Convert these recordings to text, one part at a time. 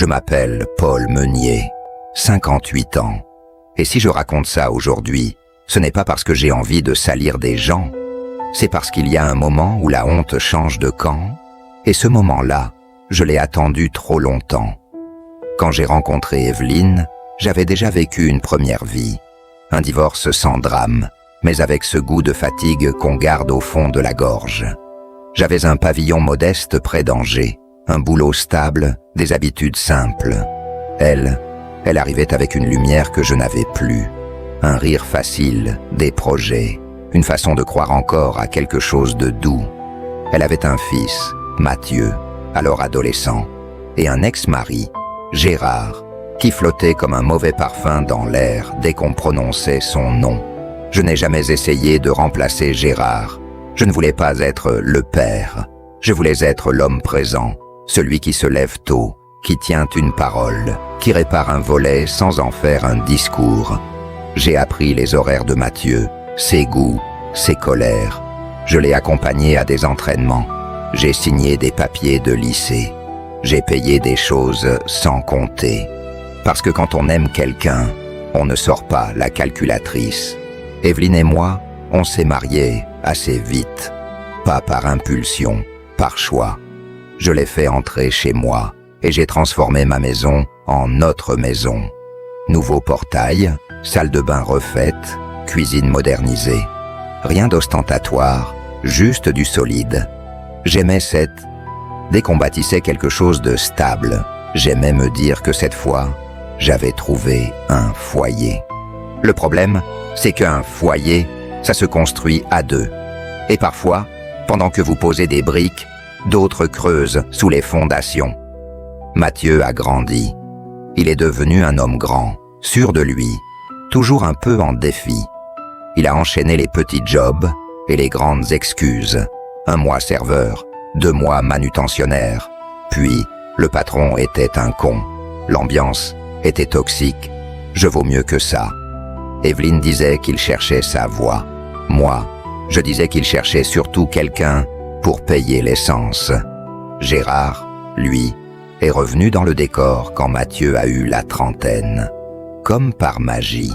m'appelle Paul Meunier, 58 ans. Et si je raconte ça aujourd'hui, ce n'est pas parce que j'ai envie de salir des gens, c'est parce qu'il y a un moment où la honte change de camp, et ce moment-là, je l'ai attendu trop longtemps. Quand j'ai rencontré Evelyne, j'avais déjà vécu une première vie, un divorce sans drame, mais avec ce goût de fatigue qu'on garde au fond de la gorge. J'avais un pavillon modeste près d'Angers, un boulot stable, des habitudes simples. Elle arrivait avec une lumière que je n'avais plus, un rire facile, des projets, une façon de croire encore à quelque chose de doux. Elle avait un fils, Mathieu, alors adolescent, et un ex-mari, Gérard, qui flottait comme un mauvais parfum dans l'air dès qu'on prononçait son nom. Je n'ai jamais essayé de remplacer Gérard. Je ne voulais pas être le père. Je voulais être l'homme présent, celui qui se lève tôt, qui tient une parole, qui répare un volet sans en faire un discours. J'ai appris les horaires de Mathieu, ses goûts, ses colères. Je l'ai accompagné à des entraînements. J'ai signé des papiers de lycée. J'ai payé des choses sans compter. Parce que quand on aime quelqu'un, on ne sort pas la calculatrice. Evelyne et moi, on s'est mariés assez vite. Pas par impulsion, par choix. Je l'ai fait entrer chez moi et j'ai transformé ma maison en notre maison. Nouveau portail, salle de bain refaite, cuisine modernisée. Rien d'ostentatoire, juste du solide. J'aimais Dès qu'on bâtissait quelque chose de stable, j'aimais me dire que cette fois, j'avais trouvé un foyer. Le problème, c'est qu'un foyer, ça se construit à deux. Et parfois, pendant que vous posez des briques, d'autres creusent sous les fondations. Mathieu a grandi. Il est devenu un homme grand, sûr de lui, toujours un peu en défi. Il a enchaîné les petits jobs et les grandes excuses. 1 mois serveur, 2 mois manutentionnaire. Puis, le patron était un con. L'ambiance était toxique. Je vaux mieux que ça. Evelyne disait qu'il cherchait sa voie. Moi, je disais qu'il cherchait surtout quelqu'un pour payer l'essence. Gérard, lui, est revenu dans le décor quand Mathieu a eu la trentaine. Comme par magie.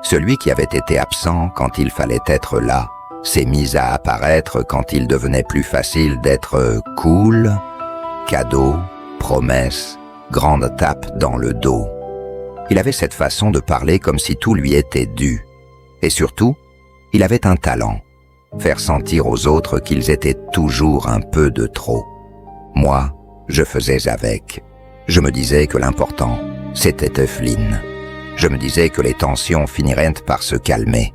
Celui qui avait été absent quand il fallait être là s'est mis à apparaître quand il devenait plus facile d'être cool. Cadeau, promesse, grande tape dans le dos. Il avait cette façon de parler comme si tout lui était dû. Et surtout, il avait un talent, faire sentir aux autres qu'ils étaient toujours un peu de trop. Moi, je faisais avec. Je me disais que l'important, c'était Evelyne. Je me disais que les tensions finiraient par se calmer.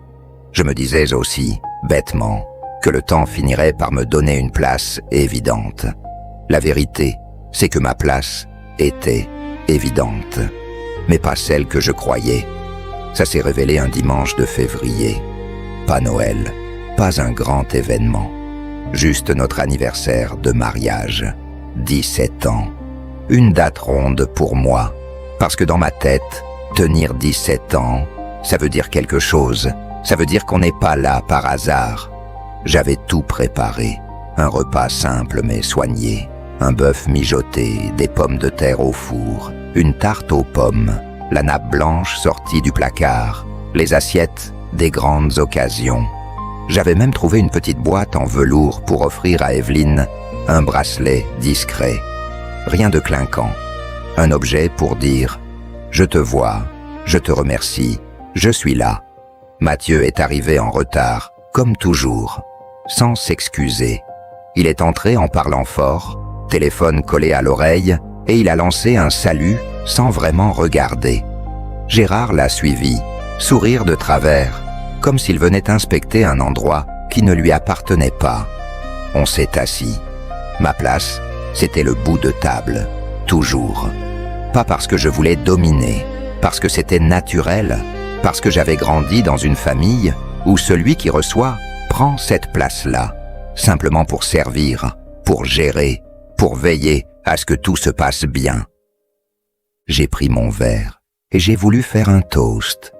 Je me disais aussi, bêtement, que le temps finirait par me donner une place évidente. La vérité, c'est que ma place était évidente, mais pas celle que je croyais. Ça s'est révélé un dimanche de février. Pas Noël, pas un grand événement. Juste notre anniversaire de mariage. 17 ans. Une date ronde pour moi, parce que dans ma tête, tenir 17 ans, ça veut dire quelque chose. Ça veut dire qu'on n'est pas là par hasard. J'avais tout préparé. Un repas simple mais soigné. Un bœuf mijoté, des pommes de terre au four, une tarte aux pommes, la nappe blanche sortie du placard, les assiettes des grandes occasions. J'avais même trouvé une petite boîte en velours pour offrir à Evelyne un bracelet discret. Rien de clinquant. Un objet pour dire « Je te vois, je te remercie, je suis là ». Mathieu est arrivé en retard, comme toujours, sans s'excuser. Il est entré en parlant fort, téléphone collé à l'oreille, et il a lancé un salut sans vraiment regarder. Gérard l'a suivi, sourire de travers, comme s'il venait inspecter un endroit qui ne lui appartenait pas. On s'est assis. Ma place, c'était le bout de table, toujours. Pas parce que je voulais dominer, parce que c'était naturel, parce que j'avais grandi dans une famille où celui qui reçoit prend cette place-là, simplement pour servir, pour gérer, pour veiller à ce que tout se passe bien. J'ai pris mon verre et j'ai voulu faire un toast.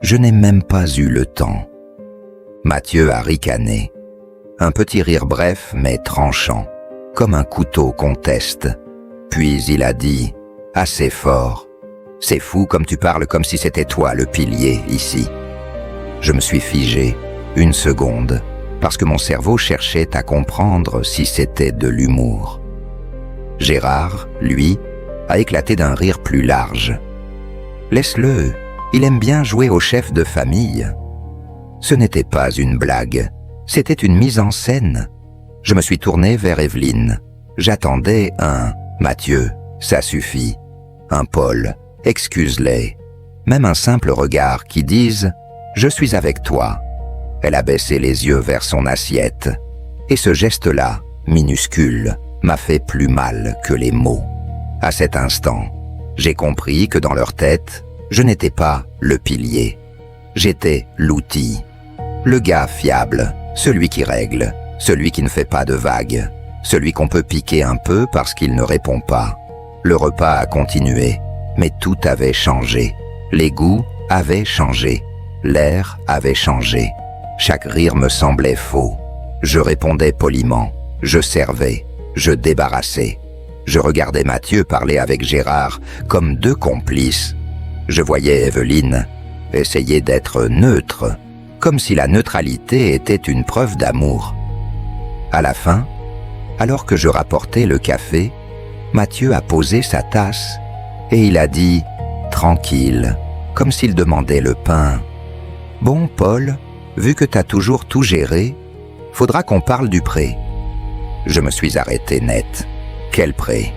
Je n'ai même pas eu le temps. Mathieu a ricané. Un petit rire bref mais tranchant, comme un couteau qu'on teste. Puis il a dit « assez fort. C'est fou comme tu parles comme si c'était toi le pilier ici. Je me suis figé, une seconde, parce que mon cerveau cherchait à comprendre si c'était de l'humour. Gérard, lui, a éclaté d'un rire plus large. « Laisse-le, il aime bien jouer au chef de famille. » Ce n'était pas une blague, c'était une mise en scène. Je me suis tourné vers Evelyne. J'attendais un « Mathieu, ça suffit », un « Paul, excuse-les », même un simple regard qui dise « Je suis avec toi ». Elle a baissé les yeux vers son assiette. Et ce geste-là, minuscule, m'a fait plus mal que les mots. À cet instant, j'ai compris que dans leur tête, je n'étais pas le pilier. J'étais l'outil. Le gars fiable, celui qui règle, celui qui ne fait pas de vagues, celui qu'on peut piquer un peu parce qu'il ne répond pas. Le repas a continué, mais tout avait changé. Les goûts avaient changé. L'air avait changé. Chaque rire me semblait faux. Je répondais poliment. Je servais. Je débarrassais. Je regardais Mathieu parler avec Gérard comme deux complices. Je voyais Evelyne essayer d'être neutre, comme si la neutralité était une preuve d'amour. À la fin, alors que je rapportais le café, Mathieu a posé sa tasse et il a dit « tranquille », comme s'il demandait le pain. « Bon, Paul, vu que t'as toujours tout géré, faudra qu'on parle du prêt. » Je me suis arrêté net. Quel prêt?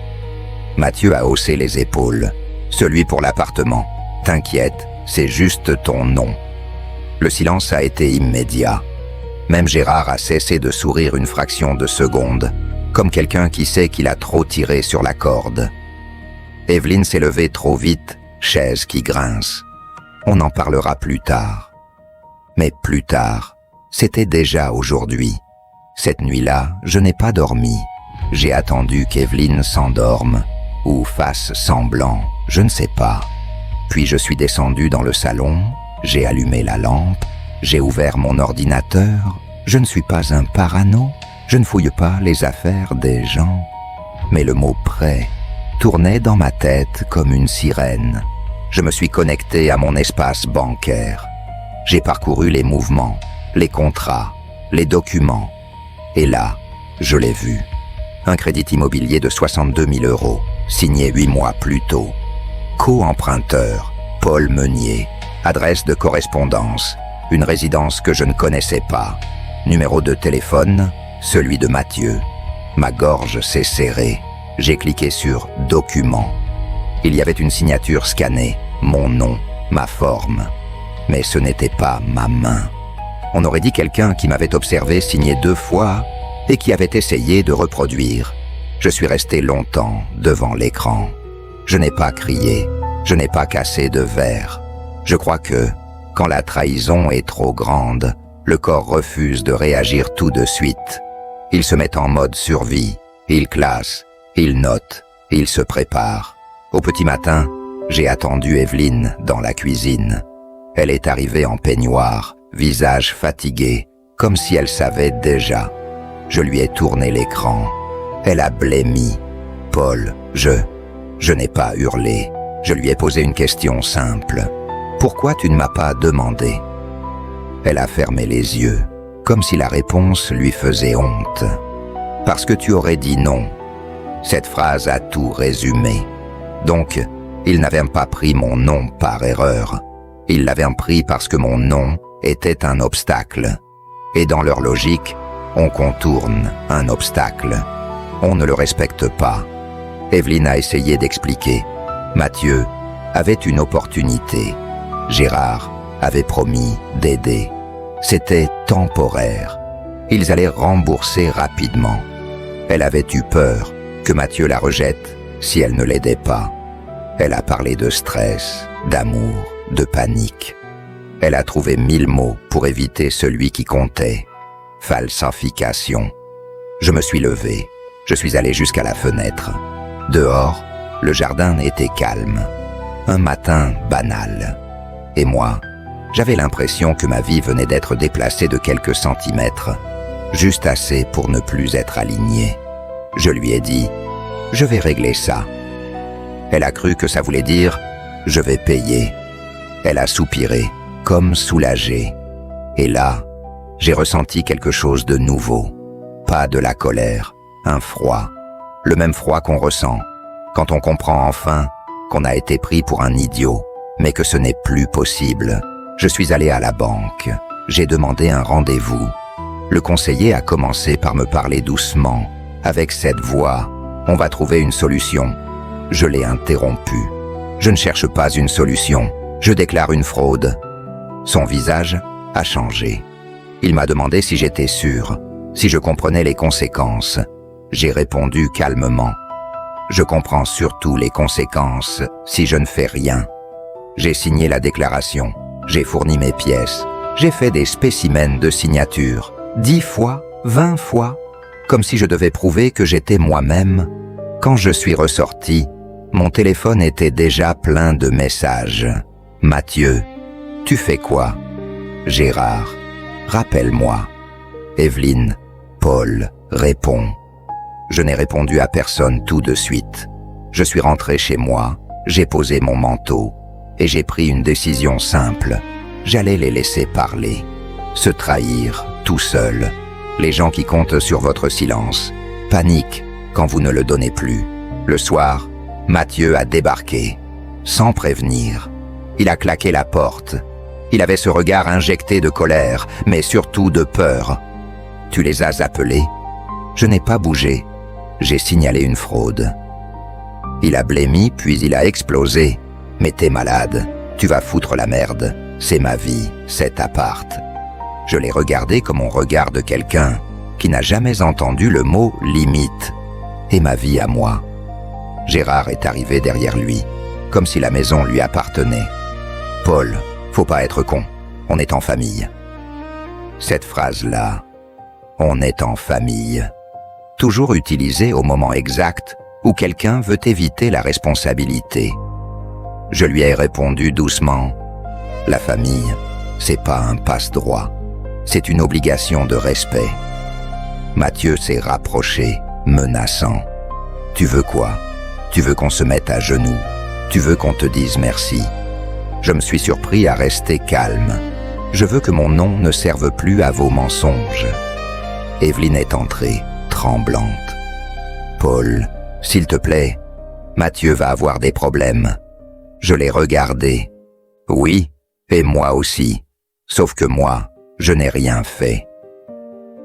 Mathieu a haussé les épaules. Celui pour l'appartement. T'inquiète, c'est juste ton nom. Le silence a été immédiat. Même Gérard a cessé de sourire une fraction de seconde, comme quelqu'un qui sait qu'il a trop tiré sur la corde. Evelyne s'est levée trop vite, chaise qui grince. On en parlera plus tard. Mais plus tard, c'était déjà aujourd'hui. Cette nuit-là, je n'ai pas dormi. J'ai attendu qu'Evelyne s'endorme, ou fasse semblant, je ne sais pas. Puis je suis descendu dans le salon, j'ai allumé la lampe, j'ai ouvert mon ordinateur. Je ne suis pas un parano, je ne fouille pas les affaires des gens. Mais le mot « prêt » tournait dans ma tête comme une sirène. Je me suis connecté à mon espace bancaire. J'ai parcouru les mouvements, les contrats, les documents. Et là, je l'ai vu. Un crédit immobilier de 62 000 €, signé 8 mois plus tôt. Co-emprunteur, Paul Meunier. Adresse de correspondance, une résidence que je ne connaissais pas. Numéro de téléphone, celui de Mathieu. Ma gorge s'est serrée. J'ai cliqué sur « Documents ». Il y avait une signature scannée, mon nom, ma forme. Mais ce n'était pas ma main. On aurait dit quelqu'un qui m'avait observé signer 2 fois et qui avait essayé de reproduire. Je suis resté longtemps devant l'écran. Je n'ai pas crié, je n'ai pas cassé de verre. Je crois que, quand la trahison est trop grande, le corps refuse de réagir tout de suite. Il se met en mode survie, il classe, il note, il se prépare. Au petit matin, j'ai attendu Evelyne dans la cuisine. Elle est arrivée en peignoir, visage fatigué, comme si elle savait déjà. Je lui ai tourné l'écran. Elle a blêmi. « Paul, je n'ai pas hurlé. Je lui ai posé une question simple. Pourquoi tu ne m'as pas demandé ?» Elle a fermé les yeux, comme si la réponse lui faisait honte. « Parce que tu aurais dit non. » Cette phrase a tout résumé. Donc, il n'avait pas pris mon nom par erreur. Il l'avait pris parce que mon nom était un obstacle. Et dans leur logique, on contourne un obstacle. On ne le respecte pas. Evelyne a essayé d'expliquer. Mathieu avait une opportunité. Gérard avait promis d'aider. C'était temporaire. Ils allaient rembourser rapidement. Elle avait eu peur que Mathieu la rejette si elle ne l'aidait pas. Elle a parlé de stress, d'amour, de panique. Elle a trouvé 1000 mots pour éviter celui qui comptait. Falsification. Je me suis levé. Je suis allé jusqu'à la fenêtre. Dehors, le jardin était calme. Un matin banal. Et moi, j'avais l'impression que ma vie venait d'être déplacée de quelques centimètres, juste assez pour ne plus être alignée. Je lui ai dit « Je vais régler ça ». Elle a cru que ça voulait dire « je vais payer ». Elle a soupiré, comme soulagée. Et là, j'ai ressenti quelque chose de nouveau. Pas de la colère, un froid. Le même froid qu'on ressent quand on comprend enfin qu'on a été pris pour un idiot, mais que ce n'est plus possible. Je suis allé à la banque. J'ai demandé un rendez-vous. Le conseiller a commencé par me parler doucement, avec cette voix. On va trouver une solution. Je l'ai interrompu. Je ne cherche pas une solution. Je déclare une fraude. Son visage a changé. Il m'a demandé si j'étais sûr, si je comprenais les conséquences. J'ai répondu calmement. Je comprends surtout les conséquences si je ne fais rien. J'ai signé la déclaration. J'ai fourni mes pièces. J'ai fait des spécimens de signature. 10 fois, 20 fois, comme si je devais prouver que j'étais moi-même. Quand je suis ressorti, mon téléphone était déjà plein de messages. Mathieu, tu fais quoi? Gérard, rappelle-moi. Evelyne, Paul, réponds. Je n'ai répondu à personne tout de suite. Je suis rentré chez moi, j'ai posé mon manteau et j'ai pris une décision simple. J'allais les laisser parler, se trahir tout seul. Les gens qui comptent sur votre silence paniquent quand vous ne le donnez plus. Le soir, Mathieu a débarqué, sans prévenir. Il a claqué la porte. Il avait ce regard injecté de colère, mais surtout de peur. Tu les as appelés? Je n'ai pas bougé. J'ai signalé une fraude. Il a blêmi, puis il a explosé. Mais t'es malade, tu vas foutre la merde. C'est ma vie, cet appart. Je l'ai regardé comme on regarde quelqu'un qui n'a jamais entendu le mot « limite ». Et ma vie à moi. Gérard est arrivé derrière lui, comme si la maison lui appartenait. « Paul, faut pas être con, on est en famille. » Cette phrase-là, « on est en famille », toujours utilisée au moment exact où quelqu'un veut éviter la responsabilité. Je lui ai répondu doucement, « La famille, c'est pas un passe-droit, c'est une obligation de respect. » Mathieu s'est rapproché, menaçant. « Tu veux quoi? Tu veux qu'on se mette à genoux? Tu veux qu'on te dise merci? » Je me suis surpris à rester calme. Je veux que mon nom ne serve plus à vos mensonges. Evelyne est entrée, tremblante. « Paul, s'il te plaît, Mathieu va avoir des problèmes. » Je l'ai regardé. « Oui, et moi aussi. Sauf que moi, je n'ai rien fait. »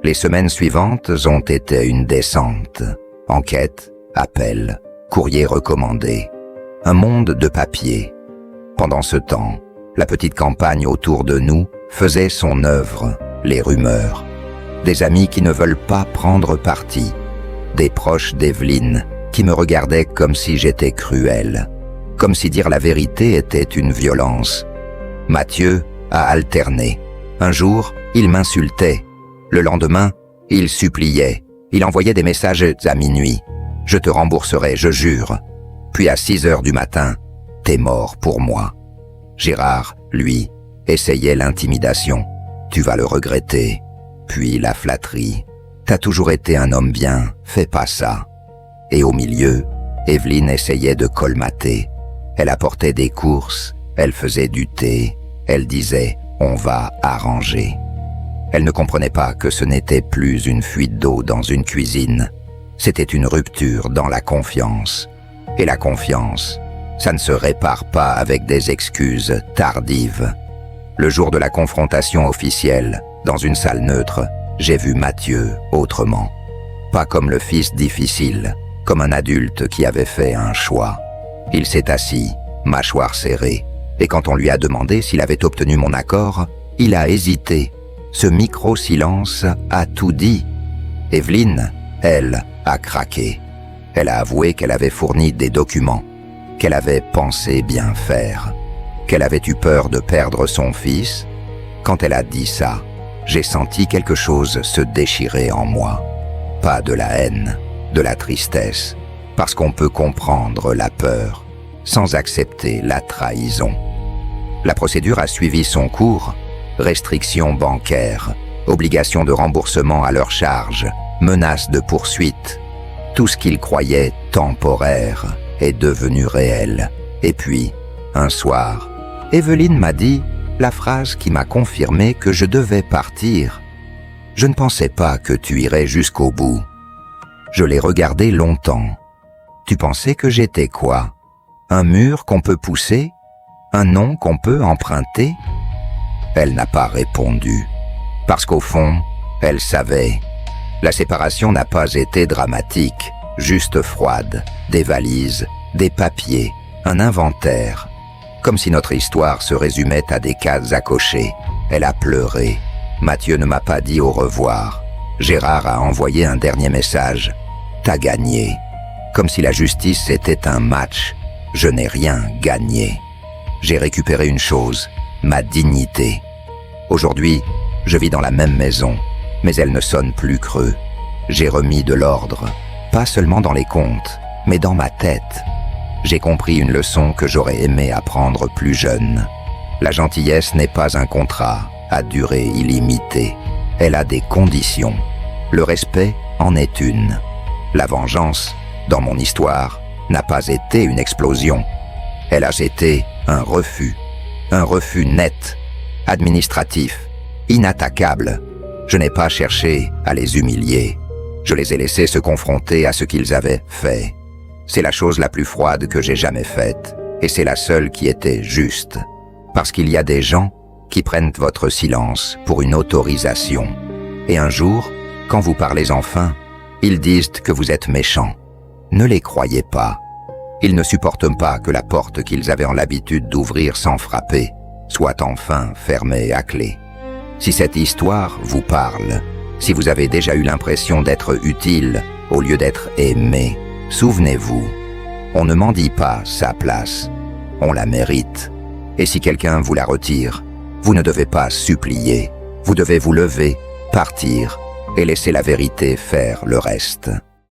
Les semaines suivantes ont été une descente. Enquête, appel, courrier recommandé. Un monde de papier. Pendant ce temps, la petite campagne autour de nous faisait son œuvre, les rumeurs. Des amis qui ne veulent pas prendre parti. Des proches d'Evelyne qui me regardaient comme si j'étais cruel. Comme si dire la vérité était une violence. Mathieu a alterné. Un jour, il m'insultait. Le lendemain, il suppliait. Il envoyait des messages à minuit. « Je te rembourserai, je jure. » Puis à 6 heures du matin, « T'es mort pour moi. » Gérard, lui, essayait l'intimidation. « Tu vas le regretter. » Puis la flatterie. « T'as toujours été un homme bien, fais pas ça. » Et au milieu, Evelyne essayait de colmater. Elle apportait des courses, elle faisait du thé, elle disait « on va arranger ». Elle ne comprenait pas que ce n'était plus une fuite d'eau dans une cuisine. C'était une rupture dans la confiance. Et la confiance, ça ne se répare pas avec des excuses tardives. Le jour de la confrontation officielle, dans une salle neutre, j'ai vu Mathieu autrement. Pas comme le fils difficile, comme un adulte qui avait fait un choix. Il s'est assis, mâchoire serrée, et quand on lui a demandé s'il avait obtenu mon accord, il a hésité. Ce micro-silence a tout dit. Evelyne, elle, a craqué. Elle a avoué qu'elle avait fourni des documents, qu'elle avait pensé bien faire, qu'elle avait eu peur de perdre son fils. Quand elle a dit ça, j'ai senti quelque chose se déchirer en moi. Pas de la haine, de la tristesse, parce qu'on peut comprendre la peur, sans accepter la trahison. La procédure a suivi son cours. Restrictions bancaires, obligations de remboursement à leur charge, menaces de poursuite, tout ce qu'ils croyaient temporaire est devenue réelle. Et puis, un soir, Evelyne m'a dit la phrase qui m'a confirmé que je devais partir. Je ne pensais pas que tu irais jusqu'au bout. Je l'ai regardé longtemps. Tu pensais que j'étais quoi? Un mur qu'on peut pousser? Un nom qu'on peut emprunter? Elle n'a pas répondu. Parce qu'au fond, elle savait. La séparation n'a pas été dramatique, juste froide. Des valises, des papiers, un inventaire. Comme si notre histoire se résumait à des cases à cocher. Elle a pleuré. Mathieu ne m'a pas dit au revoir. Gérard a envoyé un dernier message. T'as gagné. Comme si la justice était un match. Je n'ai rien gagné. J'ai récupéré une chose, ma dignité. Aujourd'hui, je vis dans la même maison, mais elle ne sonne plus creux. J'ai remis de l'ordre, pas seulement dans les comptes, mais dans ma tête. J'ai compris une leçon que j'aurais aimé apprendre plus jeune. La gentillesse n'est pas un contrat à durée illimitée. Elle a des conditions. Le respect en est une. La vengeance, dans mon histoire, n'a pas été une explosion. Elle a été un refus net, administratif, inattaquable. Je n'ai pas cherché à les humilier. Je les ai laissés se confronter à ce qu'ils avaient fait. C'est la chose la plus froide que j'ai jamais faite, et c'est la seule qui était juste. Parce qu'il y a des gens qui prennent votre silence pour une autorisation. Et un jour, quand vous parlez enfin, ils disent que vous êtes méchant. Ne les croyez pas. Ils ne supportent pas que la porte qu'ils avaient l'habitude d'ouvrir sans frapper soit enfin fermée à clé. Si cette histoire vous parle, si vous avez déjà eu l'impression d'être utile au lieu d'être aimé, souvenez-vous, on ne mendie pas sa place, on la mérite. Et si quelqu'un vous la retire, vous ne devez pas supplier, vous devez vous lever, partir et laisser la vérité faire le reste.